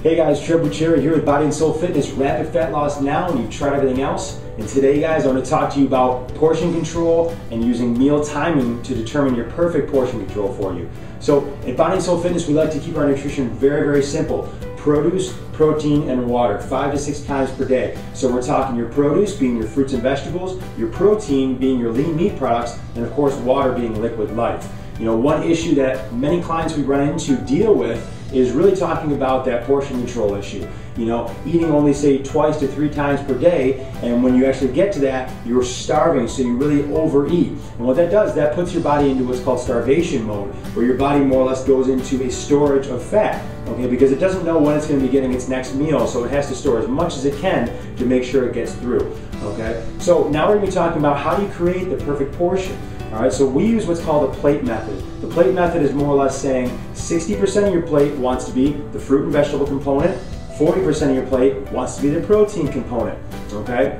Hey guys, Trevor Cherry here with Body and Soul Fitness, rapid fat loss now, and you've tried everything else. And today, guys, I want to talk to you about portion control and using meal timing to determine your perfect portion control for you. So at Body and Soul Fitness, we like to keep our nutrition very, very simple. Produce, protein, and water, 5 to 6 times per day. So we're talking your produce being your fruits and vegetables, your protein being your lean meat products, and of course water being liquid life. You know, one issue that many clients we run into deal with is really talking about that portion control issue. You know, eating only say 2 to 3 times per day, and when you actually get to that, you're starving, so you really overeat. And what that does, that puts your body into what's called starvation mode, where your body more or less goes into a storage of fat, okay, because it doesn't know when it's going to be getting its next meal, so it has to store as much as it can to make sure it gets through, okay? So now we're going to be talking about how do you create the perfect portion. All right, so we use what's called a plate method. The plate method is more or less saying 60% of your plate wants to be the fruit and vegetable component, 40% of your plate wants to be the protein component, okay?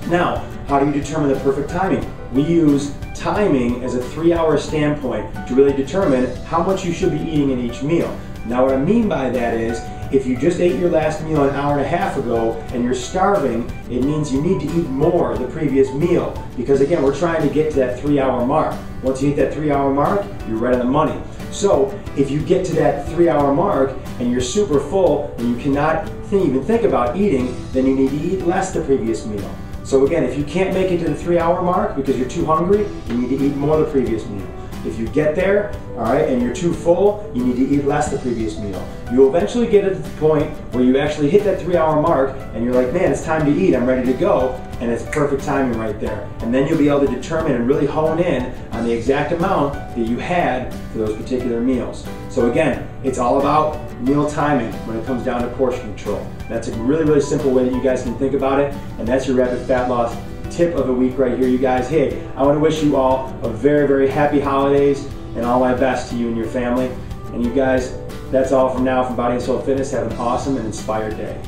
Now, how do you determine the perfect timing? We use timing as a 3-hour standpoint to really determine how much you should be eating in each meal. Now, what I mean by that is, if you just ate your last meal an hour and a half ago and you're starving, it means you need to eat more the previous meal. Because again, we're trying to get to that 3-hour mark. Once you hit that 3-hour mark, you're right on the money. So if you get to that 3-hour mark and you're super full and you cannot even think about eating, then you need to eat less the previous meal. So again, if you can't make it to the 3-hour mark because you're too hungry, you need to eat more the previous meal. If you get there, all right, and you're too full, you need to eat less the previous meal. You'll eventually get to the point where you actually hit that 3-hour mark and you're like, man, it's time to eat, I'm ready to go, and it's perfect timing right there. And then you'll be able to determine and really hone in on the exact amount that you had for those particular meals. So again, it's all about meal timing when it comes down to portion control. That's a really, really simple way that you guys can think about it, and that's your rapid fat loss tip of the week right here, you guys. Hey, I want to wish you all a very, very happy holidays and all my best to you and your family. And you guys, that's all from now from Body and Soul Fitness. Have an awesome and inspired day.